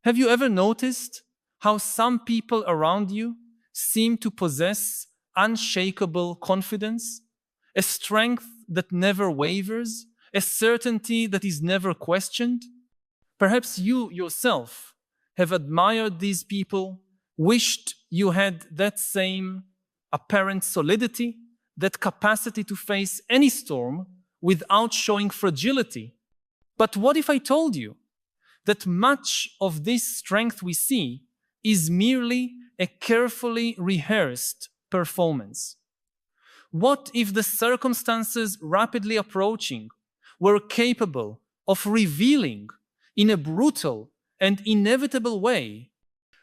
Have you ever noticed how some people around you seem to possess unshakable confidence, a strength that never wavers, a certainty that is never questioned? Perhaps you yourself have admired these people, wished you had that same apparent solidity, that capacity to face any storm without showing fragility. But what if I told you that much of this strength we see is merely a carefully rehearsed performance? What if the circumstances rapidly approaching were capable of revealing in a brutal and inevitable way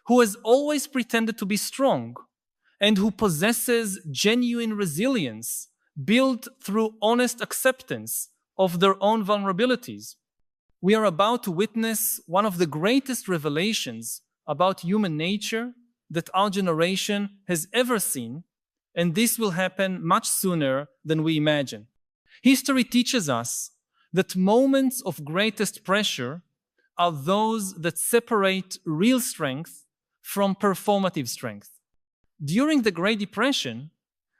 who has always pretended to be strong and who possesses genuine resilience built through honest acceptance of their own vulnerabilities? We are about to witness one of the greatest revelations about human nature that our generation has ever seen, and this will happen much sooner than we imagine. History teaches us that moments of greatest pressure are those that separate real strength from performative strength. During the Great Depression,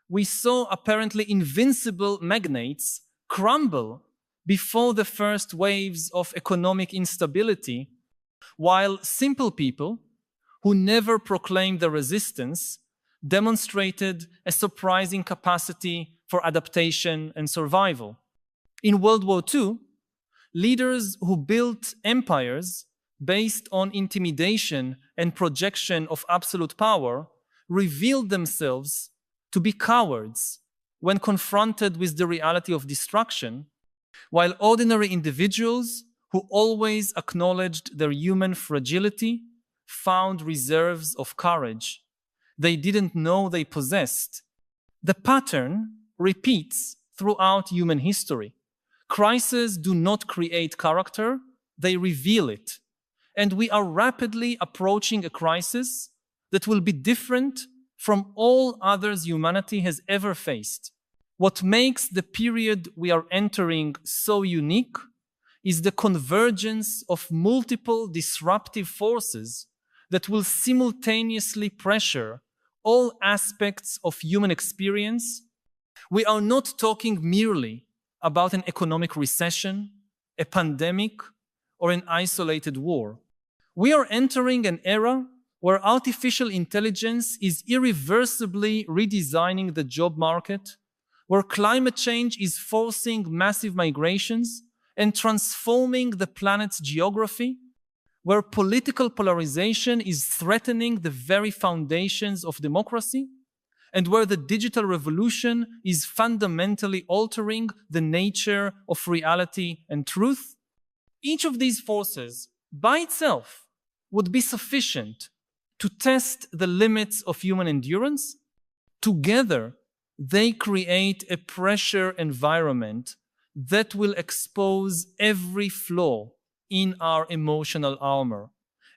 we saw apparently invincible magnates crumble before the first waves of economic instability, while simple people who never proclaimed their resistance demonstrated a surprising capacity for adaptation and survival. In World War II, leaders who built empires based on intimidation and projection of absolute power revealed themselves to be cowards when confronted with the reality of destruction, while ordinary individuals who always acknowledged their human fragility found reserves of courage they didn't know they possessed. The pattern repeats throughout human history. Crises do not create character, they reveal it. And we are rapidly approaching a crisis that will be different from all others humanity has ever faced. What makes the period we are entering so unique is the convergence of multiple disruptive forces that will simultaneously pressure all aspects of human experience. We are not talking merely about an economic recession, a pandemic, or an isolated war. We are entering an era where artificial intelligence is irreversibly redesigning the job market, where climate change is forcing massive migrations and transforming the planet's geography, where political polarization is threatening the very foundations of democracy, and where the digital revolution is fundamentally altering the nature of reality and truth. Each of these forces, by itself, would be sufficient to test the limits of human endurance. Together, they create a pressure environment that will expose every flaw in our emotional armor,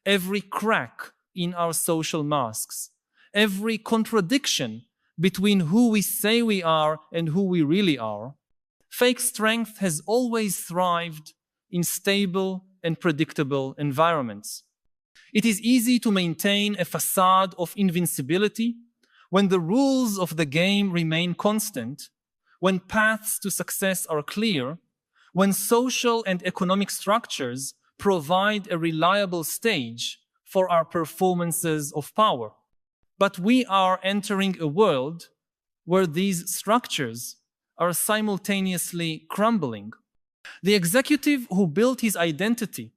every crack in our social masks, every contradiction between who we say we are and who we really are. Fake strength has always thrived in stable and predictable environments. It is easy to maintain a facade of invincibility when the rules of the game remain constant, when paths to success are clear, when social and economic structures provide a reliable stage for our performances of power. But we are entering a world where these structures are simultaneously crumbling. The executive who built his identity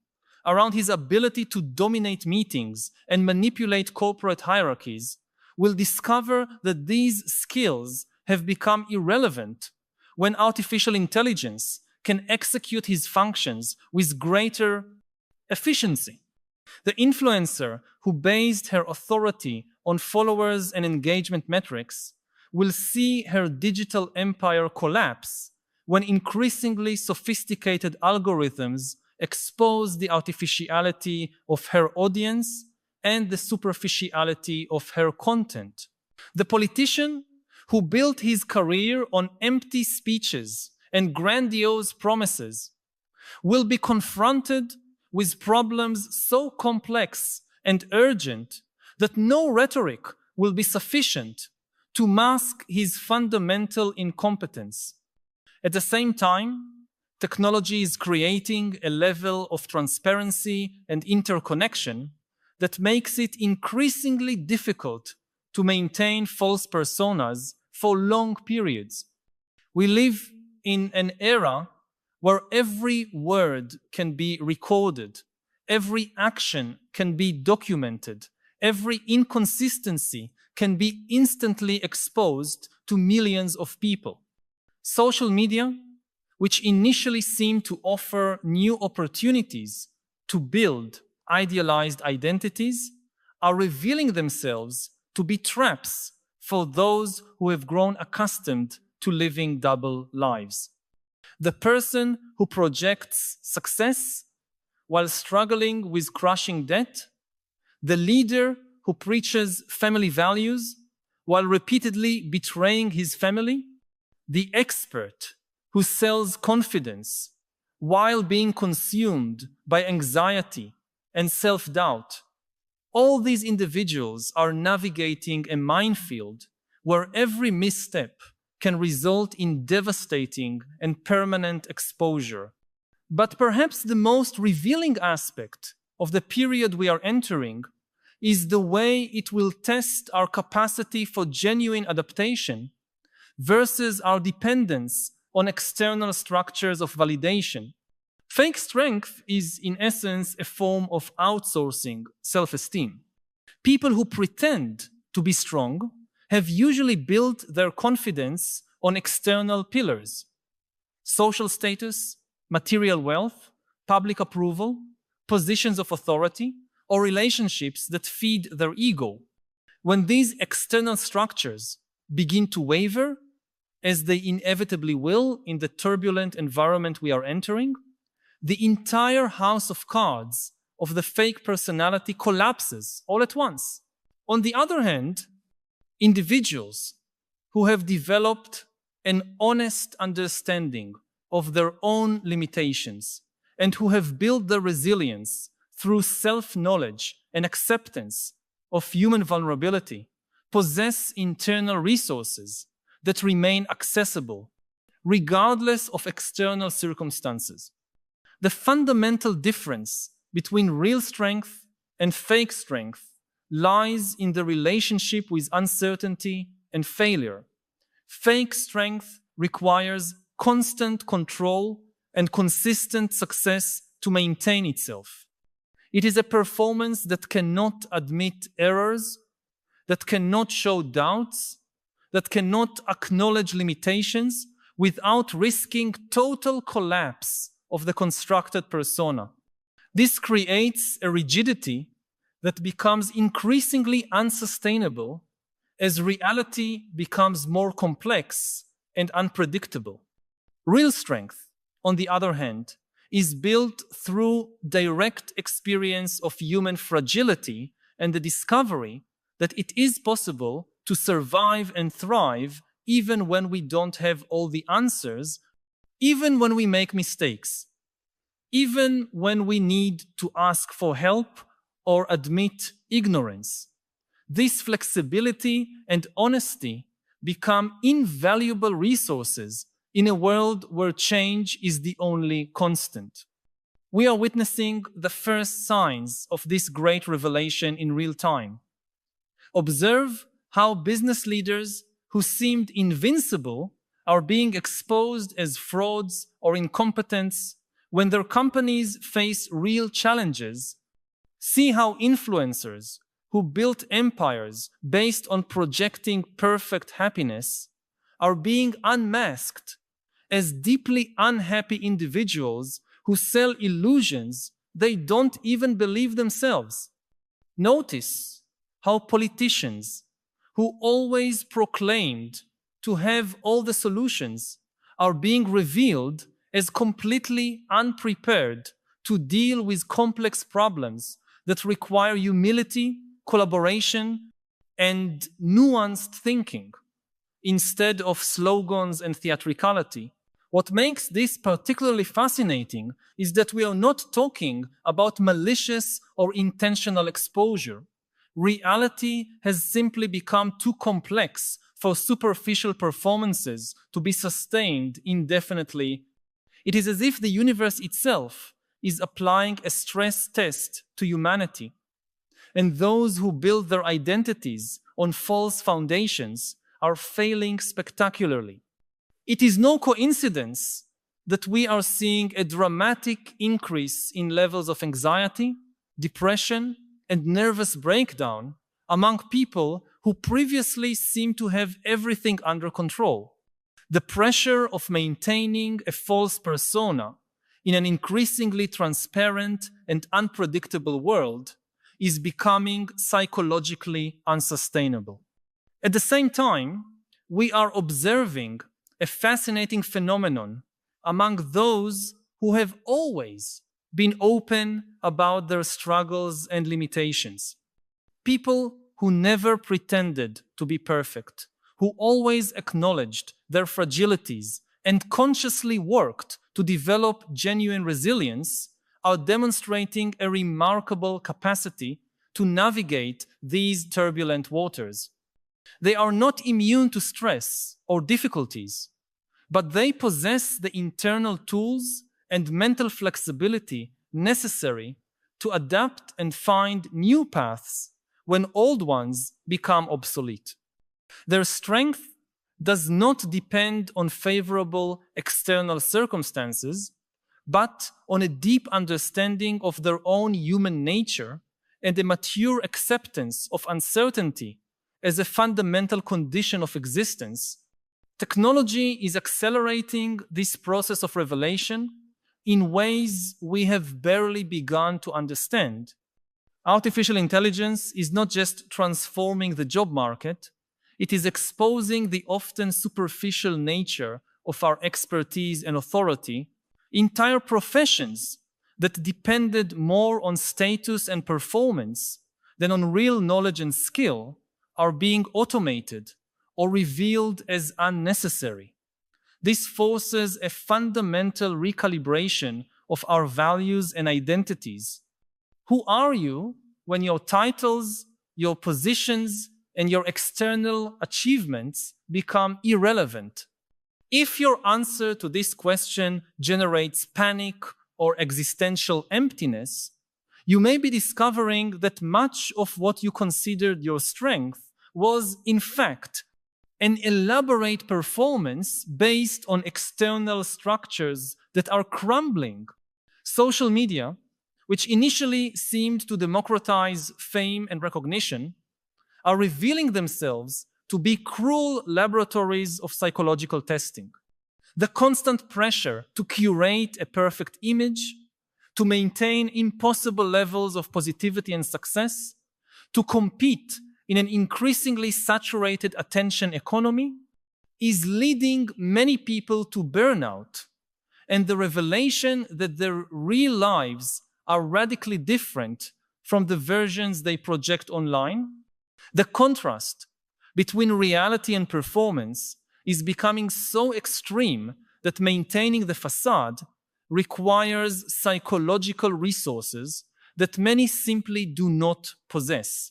around his ability to dominate meetings and manipulate corporate hierarchies will discover that these skills have become irrelevant when artificial intelligence can execute his functions with greater efficiency. The influencer who based her authority on followers and engagement metrics will see her digital empire collapse when increasingly sophisticated algorithms expose the artificiality of her audience and the superficiality of her content. The politician who built his career on empty speeches and grandiose promises will be confronted with problems so complex and urgent that no rhetoric will be sufficient to mask his fundamental incompetence. At the same time, technology is creating a level of transparency and interconnection that makes it increasingly difficult to maintain false personas for long periods. We live in an era where every word can be recorded, every action can be documented, every inconsistency can be instantly exposed to millions of people. Social media, which initially seemed to offer new opportunities to build idealized identities, are revealing themselves to be traps for those who have grown accustomed to living double lives. The person who projects success while struggling with crushing debt, the leader who preaches family values while repeatedly betraying his family, the expert who sells confidence while being consumed by anxiety and self-doubt. All these individuals are navigating a minefield where every misstep can result in devastating and permanent exposure. But perhaps the most revealing aspect of the period we are entering is the way it will test our capacity for genuine adaptation versus our dependence on external structures of validation. Fake strength is, in essence, a form of outsourcing self-esteem. People who pretend to be strong have usually built their confidence on external pillars: social status, material wealth, public approval, positions of authority, or relationships that feed their ego. When these external structures begin to waver, as they inevitably will in the turbulent environment we are entering, the entire house of cards of the fake personality collapses all at once. On the other hand, individuals who have developed an honest understanding of their own limitations and who have built their resilience through self-knowledge and acceptance of human vulnerability possess internal resources that remain accessible regardless of external circumstances. The fundamental difference between real strength and fake strength lies in the relationship with uncertainty and failure. Fake strength requires constant control and consistent success to maintain itself. It is a performance that cannot admit errors, that cannot show doubts, that cannot acknowledge limitations without risking total collapse of the constructed persona. This creates a rigidity that becomes increasingly unsustainable as reality becomes more complex and unpredictable. Real strength, on the other hand, is built through direct experience of human fragility and the discovery that it is possible to survive and thrive even when we don't have all the answers, even when we make mistakes, even when we need to ask for help or admit ignorance. This flexibility and honesty become invaluable resources in a world where change is the only constant. We are witnessing the first signs of this great revelation in real time. Observe how business leaders who seemed invincible are being exposed as frauds or incompetents when their companies face real challenges. See how influencers who built empires based on projecting perfect happiness are being unmasked as deeply unhappy individuals who sell illusions they don't even believe themselves. Notice how politicians who always proclaimed to have all the solutions are being revealed as completely unprepared to deal with complex problems that require humility, collaboration, and nuanced thinking, instead of slogans and theatricality, What makes this particularly fascinating is that we are not talking about malicious or intentional exposure. Reality has simply become too complex for superficial performances to be sustained indefinitely. It is as if the universe itself is applying a stress test to humanity, and those who build their identities on false foundations are failing spectacularly. It is no coincidence that we are seeing a dramatic increase in levels of anxiety, depression, and nervous breakdown among people who previously seemed to have everything under control. The pressure of maintaining a false persona in an increasingly transparent and unpredictable world is becoming psychologically unsustainable. At the same time, we are observing a fascinating phenomenon among those who have always been open about their struggles and limitations. People who never pretended to be perfect, who always acknowledged their fragilities and consciously worked to develop genuine resilience, are demonstrating a remarkable capacity to navigate these turbulent waters. They are not immune to stress or difficulties, but they possess the internal tools and mental flexibility necessary to adapt and find new paths when old ones become obsolete. Their strength does not depend on favorable external circumstances, but on a deep understanding of their own human nature and a mature acceptance of uncertainty as a fundamental condition of existence. Technology is accelerating this process of revelation in ways we have barely begun to understand. Artificial intelligence is not just transforming the job market, it is exposing the often superficial nature of our expertise and authority. Entire professions that depended more on status and performance than on real knowledge and skill are being automated or revealed as unnecessary. This forces a fundamental recalibration of our values and identities. Who are you when your titles, your positions, and your external achievements become irrelevant? If your answer to this question generates panic or existential emptiness, you may be discovering that much of what you considered your strength was, in fact, an elaborate performance based on external structures that are crumbling. Social media, which initially seemed to democratize fame and recognition, are revealing themselves to be cruel laboratories of psychological testing. The constant pressure to curate a perfect image, to maintain impossible levels of positivity and success, to compete in an increasingly saturated attention economy, is leading many people to burnout, and the revelation that their real lives are radically different from the versions they project online. The contrast between reality and performance is becoming so extreme that maintaining the facade requires psychological resources that many simply do not possess.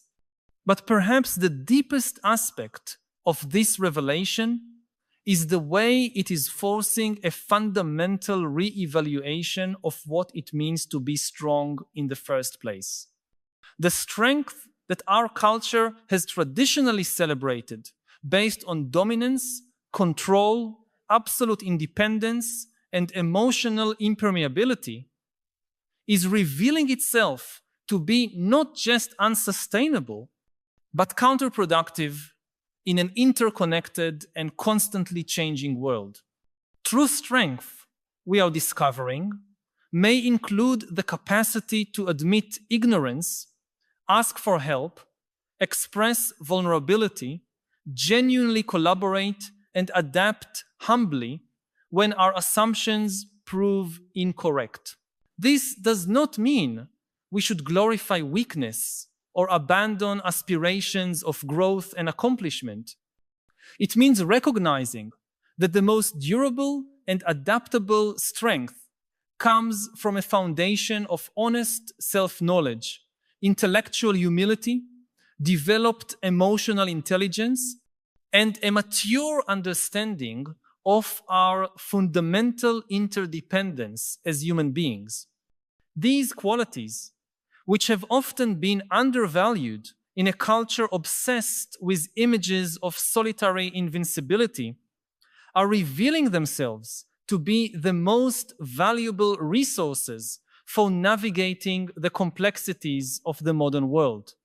But perhaps the deepest aspect of this revelation is the way it is forcing a fundamental re-evaluation of what it means to be strong in the first place. The strength that our culture has traditionally celebrated, based on dominance, control, absolute independence, and emotional impermeability, is revealing itself to be not just unsustainable, but counterproductive in an interconnected and constantly changing world. True strength, we are discovering, may include the capacity to admit ignorance, ask for help, express vulnerability, genuinely collaborate, and adapt humbly when our assumptions prove incorrect. This does not mean we should glorify weakness or abandon aspirations of growth and accomplishment. It means recognizing that the most durable and adaptable strength comes from a foundation of honest self-knowledge, intellectual humility, developed emotional intelligence, and a mature understanding of our fundamental interdependence as human beings. These qualities, which have often been undervalued in a culture obsessed with images of solitary invincibility, are revealing themselves to be the most valuable resources for navigating the complexities of the modern world.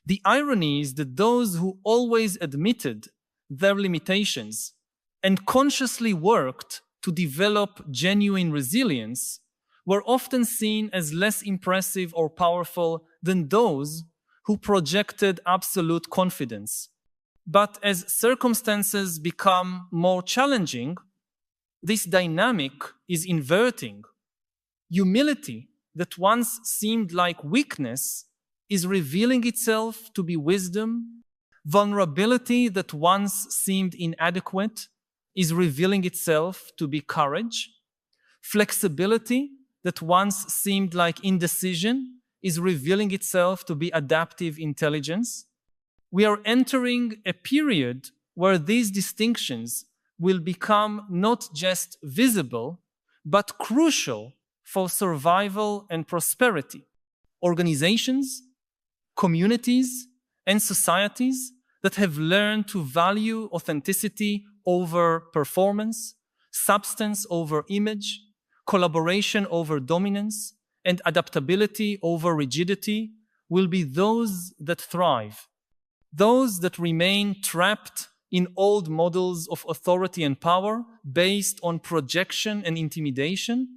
The irony is that those who always admitted their limitations and consciously worked to develop genuine resilience were often seen as less impressive or powerful than those who projected absolute confidence. But as circumstances become more challenging, this dynamic is inverting. Humility that once seemed like weakness is revealing itself to be wisdom. Vulnerability that once seemed inadequate is revealing itself to be courage. Flexibility that once seemed like indecision is revealing itself to be adaptive intelligence. We are entering a period where these distinctions will become not just visible, but crucial for survival and prosperity. Organizations, communities, and societies that have learned to value authenticity over performance, substance over image, collaboration over dominance, and adaptability over rigidity will be those that thrive. Those that remain trapped in old models of authority and power based on projection and intimidation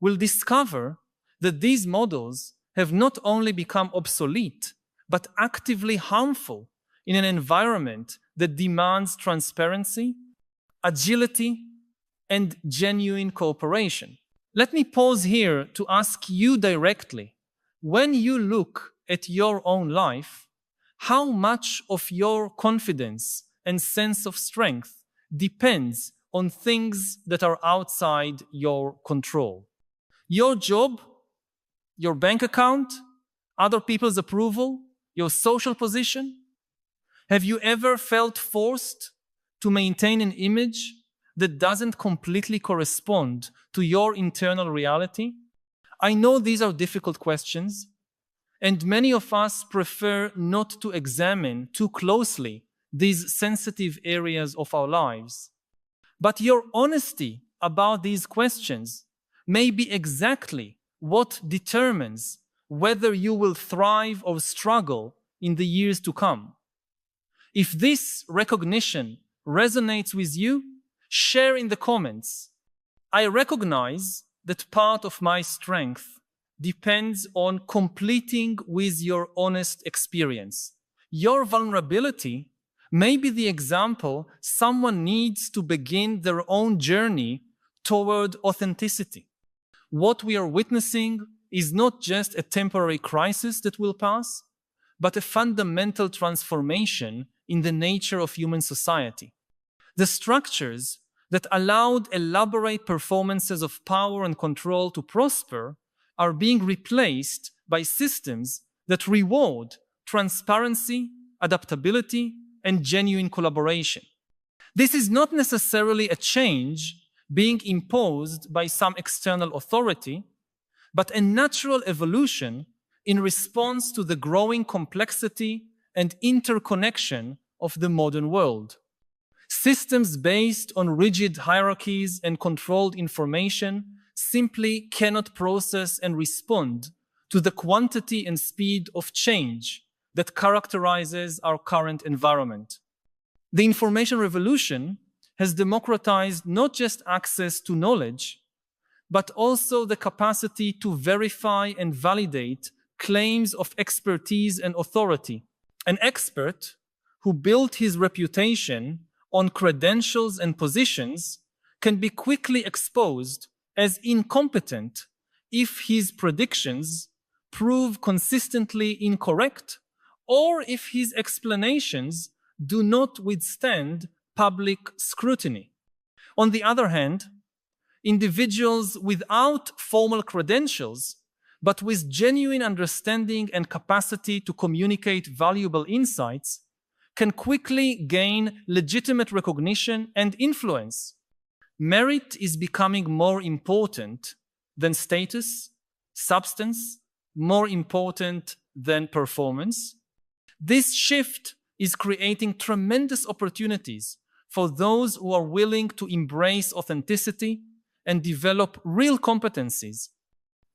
will discover that these models have not only become obsolete, but actively harmful in an environment that demands transparency, agility, and genuine cooperation. Let me pause here to ask you directly, when you look at your own life, how much of your confidence and sense of strength depends on things that are outside your control? Your job, your bank account, other people's approval, your social position? Have you ever felt forced to maintain an image that doesn't completely correspond to your internal reality? I know these are difficult questions, and many of us prefer not to examine too closely these sensitive areas of our lives. But your honesty about these questions may be exactly what determines whether you will thrive or struggle in the years to come. If this recognition resonates with you, share in the comments. I recognize that part of my strength depends on completing with your honest experience. Your vulnerability may be the example someone needs to begin their own journey toward authenticity. What we are witnessing is not just a temporary crisis that will pass, but a fundamental transformation in the nature of human society. The structures that allowed elaborate performances of power and control to prosper are being replaced by systems that reward transparency, adaptability, and genuine collaboration. This is not necessarily a change being imposed by some external authority, but a natural evolution in response to the growing complexity and interconnection of the modern world. Systems based on rigid hierarchies and controlled information simply cannot process and respond to the quantity and speed of change that characterizes our current environment. The information revolution has democratized not just access to knowledge, but also the capacity to verify and validate claims of expertise and authority. An expert who built his reputation on credentials and positions can be quickly exposed as incompetent if his predictions prove consistently incorrect or if his explanations do not withstand public scrutiny. On the other hand, Individuals without formal credentials, but with genuine understanding and capacity to communicate valuable insights, can quickly gain legitimate recognition and influence. Merit is becoming more important than status, substance, more important than performance. This shift is creating tremendous opportunities for those who are willing to embrace authenticity and develop real competencies,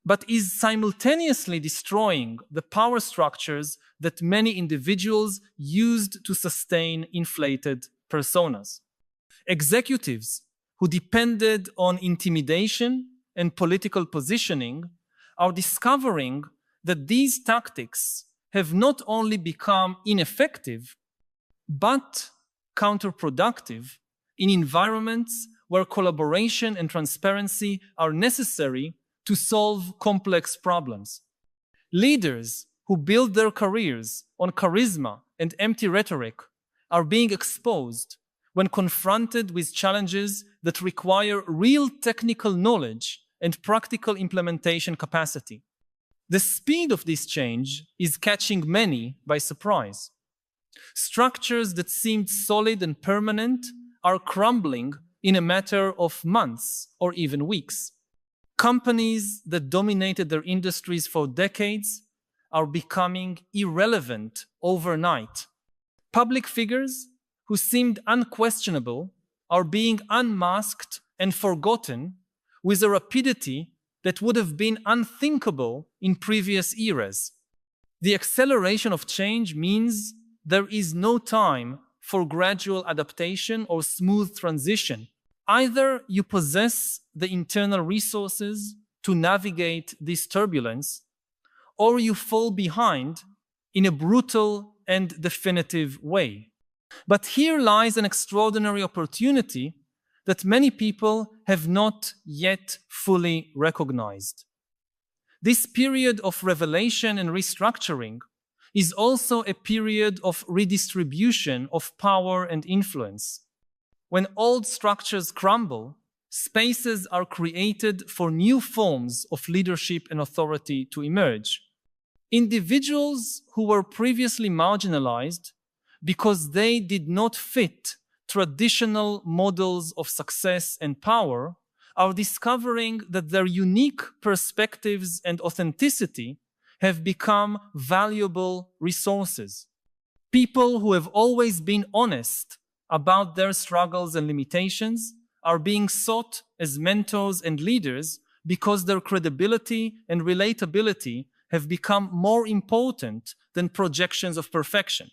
but is simultaneously destroying the power structures that many individuals used to sustain inflated personas. Executives who depended on intimidation and political positioning are discovering that these tactics have not only become ineffective, but counterproductive in environments where collaboration and transparency are necessary to solve complex problems. Leaders who build their careers on charisma and empty rhetoric are being exposed when confronted with challenges that require real technical knowledge and practical implementation capacity. The speed of this change is catching many by surprise. Structures that seemed solid and permanent are crumbling in a matter of months or even weeks. Companies that dominated their industries for decades are becoming irrelevant overnight. Public figures who seemed unquestionable are being unmasked and forgotten with a rapidity that would have been unthinkable in previous eras. The acceleration of change means there is no time for gradual adaptation or smooth transition. Either you possess the internal resources to navigate this turbulence, or you fall behind in a brutal and definitive way. But here lies an extraordinary opportunity that many people have not yet fully recognized. This period of revelation and restructuring is also a period of redistribution of power and influence. When old structures crumble, spaces are created for new forms of leadership and authority to emerge. Individuals who were previously marginalized because they did not fit traditional models of success and power are discovering that their unique perspectives and authenticity have become valuable resources. People who have always been honest about their struggles and limitations are being sought as mentors and leaders because their credibility and relatability have become more important than projections of perfection.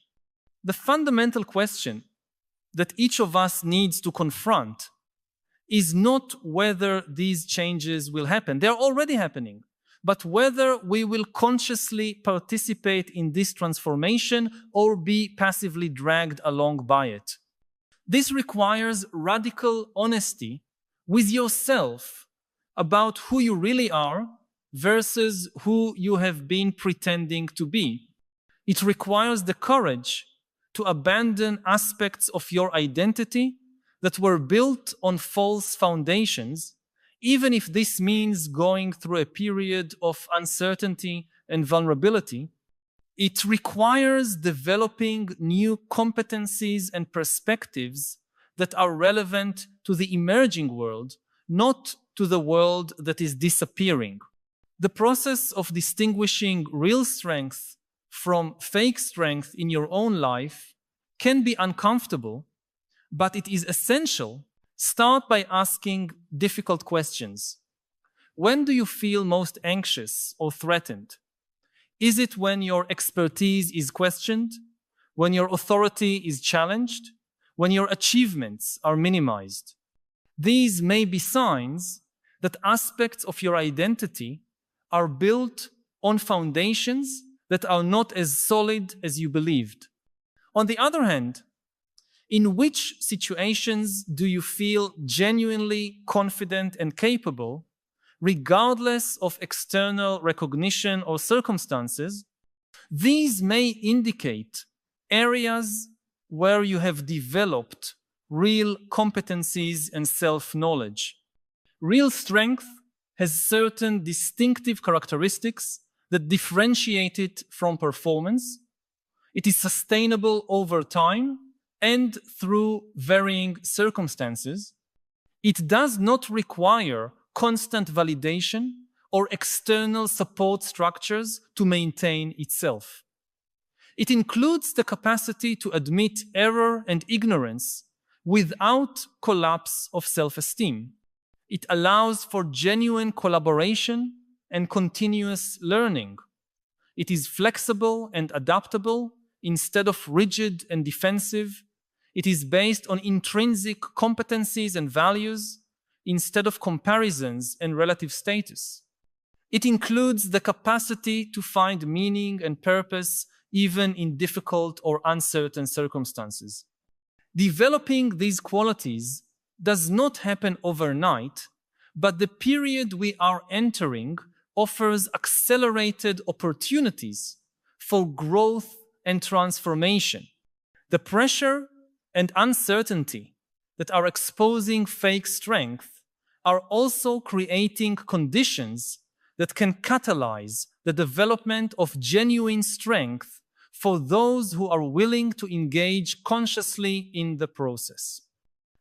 The fundamental question that each of us needs to confront is not whether these changes will happen. They're already happening. But whether we will consciously participate in this transformation or be passively dragged along by it. This requires radical honesty with yourself about who you really are versus who you have been pretending to be. It requires the courage to abandon aspects of your identity that were built on false foundations, even if this means going through a period of uncertainty and vulnerability. It requires developing new competencies and perspectives that are relevant to the emerging world, not to the world that is disappearing. The process of distinguishing real strength from fake strength in your own life can be uncomfortable, but it is essential. Start by asking difficult questions. When do you feel most anxious or threatened? Is it when your expertise is questioned? When your authority is challenged? When your achievements are minimized? These may be signs that aspects of your identity are built on foundations that are not as solid as you believed. On the other hand, in which situations do you feel genuinely confident and capable, regardless of external recognition or circumstances? These may indicate areas where you have developed real competencies and self-knowledge. Real strength has certain distinctive characteristics that differentiate it from performance. It is sustainable over time and through varying circumstances. It does not require constant validation or external support structures to maintain itself. It includes the capacity to admit error and ignorance without collapse of self-esteem. It allows for genuine collaboration and continuous learning. It is flexible and adaptable instead of rigid and defensive. It is based on intrinsic competencies and values instead of comparisons and relative status. It includes the capacity to find meaning and purpose even in difficult or uncertain circumstances. Developing these qualities does not happen overnight, but the period we are entering offers accelerated opportunities for growth and transformation. The pressure and uncertainty that are exposing fake strength are also creating conditions that can catalyze the development of genuine strength for those who are willing to engage consciously in the process.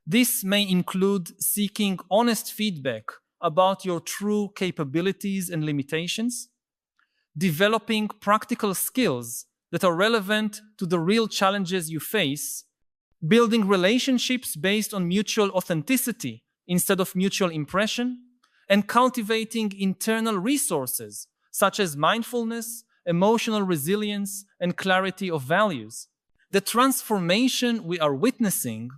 This may include seeking honest feedback about your true capabilities and limitations, developing practical skills that are relevant to the real challenges you face, building relationships based on mutual authenticity instead of mutual impression, and cultivating internal resources such as mindfulness, emotional resilience, and clarity of values. The transformation we are witnessing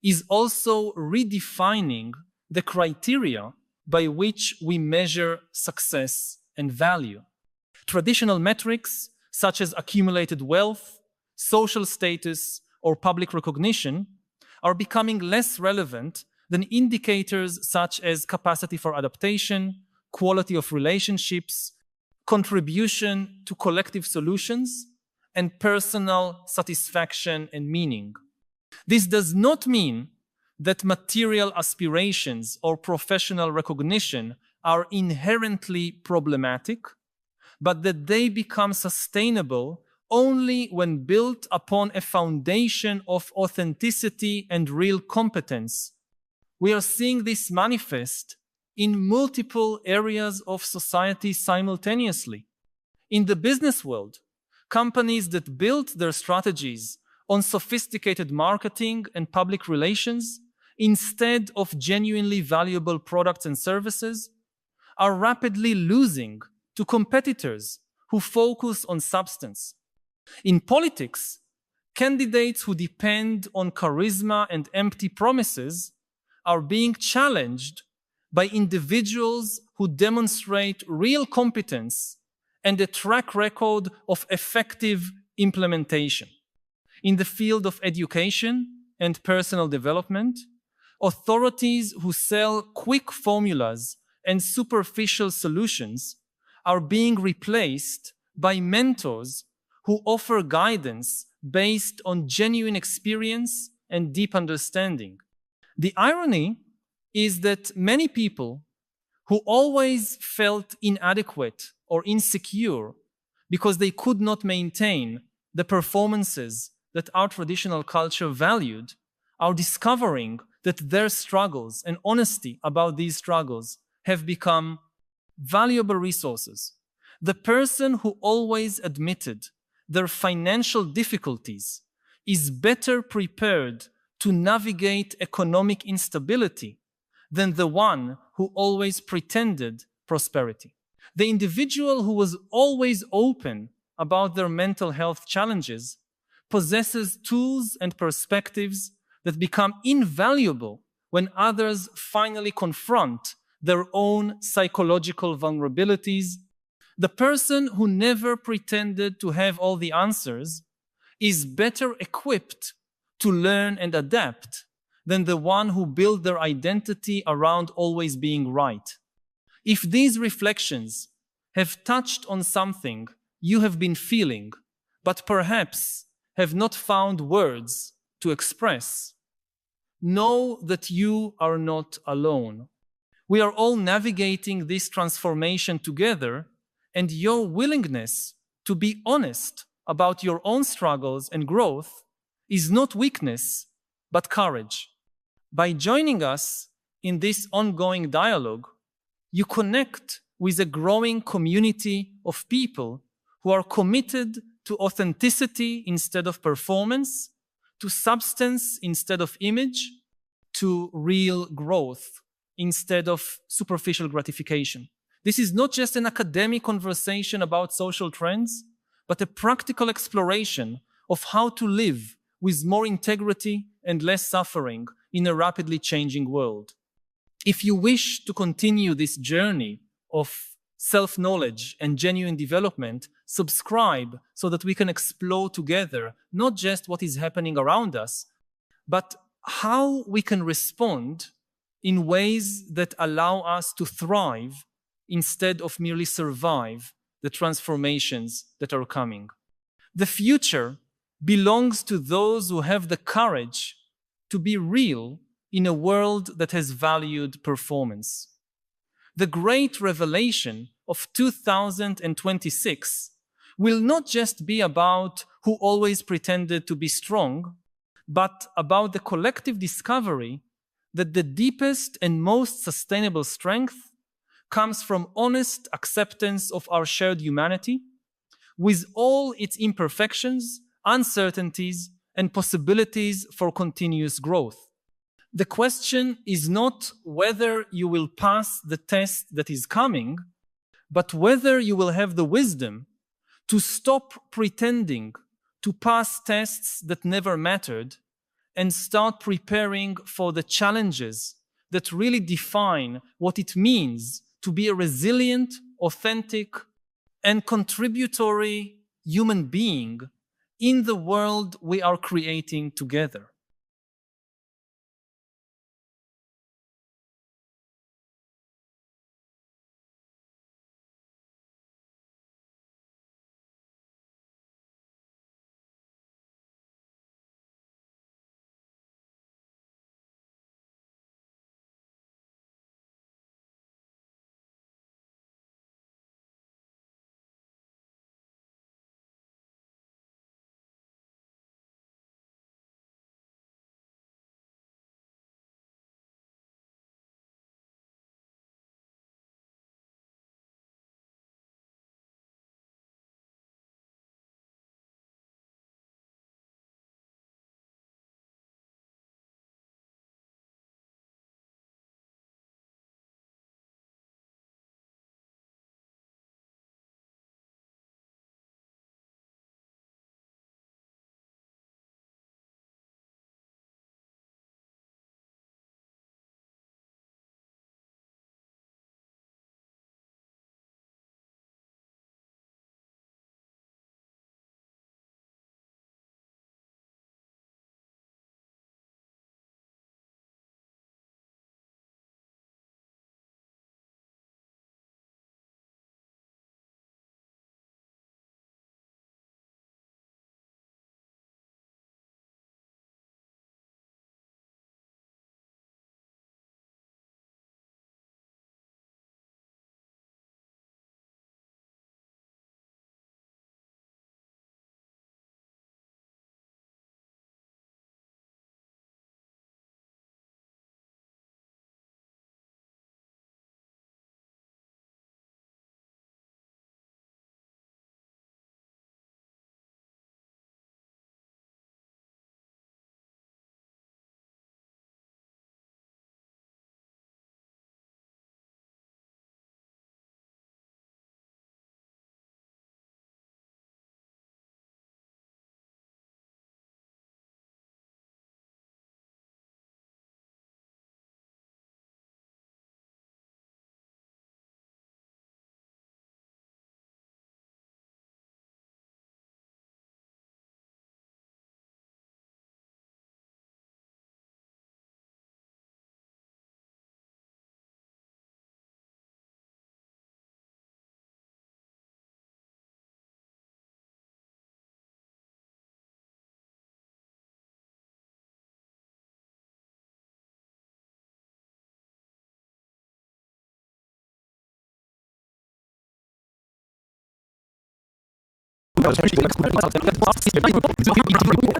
is also redefining the criteria by which we measure success and value. Traditional metrics such as accumulated wealth, social status, or public recognition are becoming less relevant than indicators such as capacity for adaptation, quality of relationships, contribution to collective solutions, and personal satisfaction and meaning. This does not mean that material aspirations or professional recognition are inherently problematic, but that they become sustainable only when built upon a foundation of authenticity and real competence. We are seeing this manifest in multiple areas of society simultaneously. In the business world, companies that built their strategies on sophisticated marketing and public relations instead of genuinely valuable products and services are rapidly losing to competitors who focus on substance. In politics, candidates who depend on charisma and empty promises are being challenged by individuals who demonstrate real competence and a track record of effective implementation. In the field of education and personal development, authorities who sell quick formulas and superficial solutions are being replaced by mentors who offer guidance based on genuine experience and deep understanding. The irony is that many people who always felt inadequate or insecure because they could not maintain the performances that our traditional culture valued are discovering that their struggles and honesty about these struggles have become valuable resources. The person who always admitted their financial difficulties is better prepared to navigate economic instability than the one who always pretended prosperity. The individual who was always open about their mental health challenges possesses tools and perspectives that become invaluable when others finally confront their own psychological vulnerabilities. The person who never pretended to have all the answers is better equipped to learn and adapt than the one who built their identity around always being right. If these reflections have touched on something you have been feeling, but perhaps have not found words to express, know that you are not alone. We are all navigating this transformation together, and your willingness to be honest about your own struggles and growth is not weakness, but courage. By joining us in this ongoing dialogue, you connect with a growing community of people who are committed to authenticity instead of performance, to substance instead of image, to real growth instead of superficial gratification. This is not just an academic conversation about social trends, but a practical exploration of how to live with more integrity and less suffering in a rapidly changing world. If you wish to continue this journey of self-knowledge and genuine development, subscribe so that we can explore together not just what is happening around us, but how we can respond in ways that allow us to thrive instead of merely survive the transformations that are coming. The future belongs to those who have the courage to be real in a world that has valued performance. The great revelation of 2026 will not just be about who always pretended to be strong, but about the collective discovery that the deepest and most sustainable strength comes from honest acceptance of our shared humanity, with all its imperfections, uncertainties, and possibilities for continuous growth. The question is not whether you will pass the test that is coming, but whether you will have the wisdom to stop pretending to pass tests that never mattered and start preparing for the challenges that really define what it means to be a resilient, authentic, and contributory human being in the world we are creating together.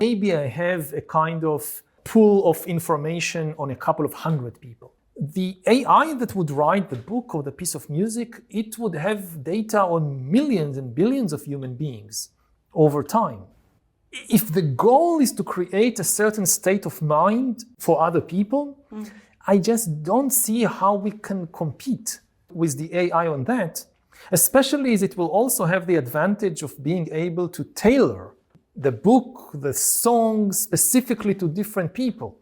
Maybe I have a kind of pool of information on a couple of hundred people. The AI that would write the book or the piece of music, it would have data on millions and billions of human beings over time. If the goal is to create a certain state of mind for other people, I just don't see how we can compete with the AI on that, especially as it will also have the advantage of being able to tailor the book, the song specifically to different people.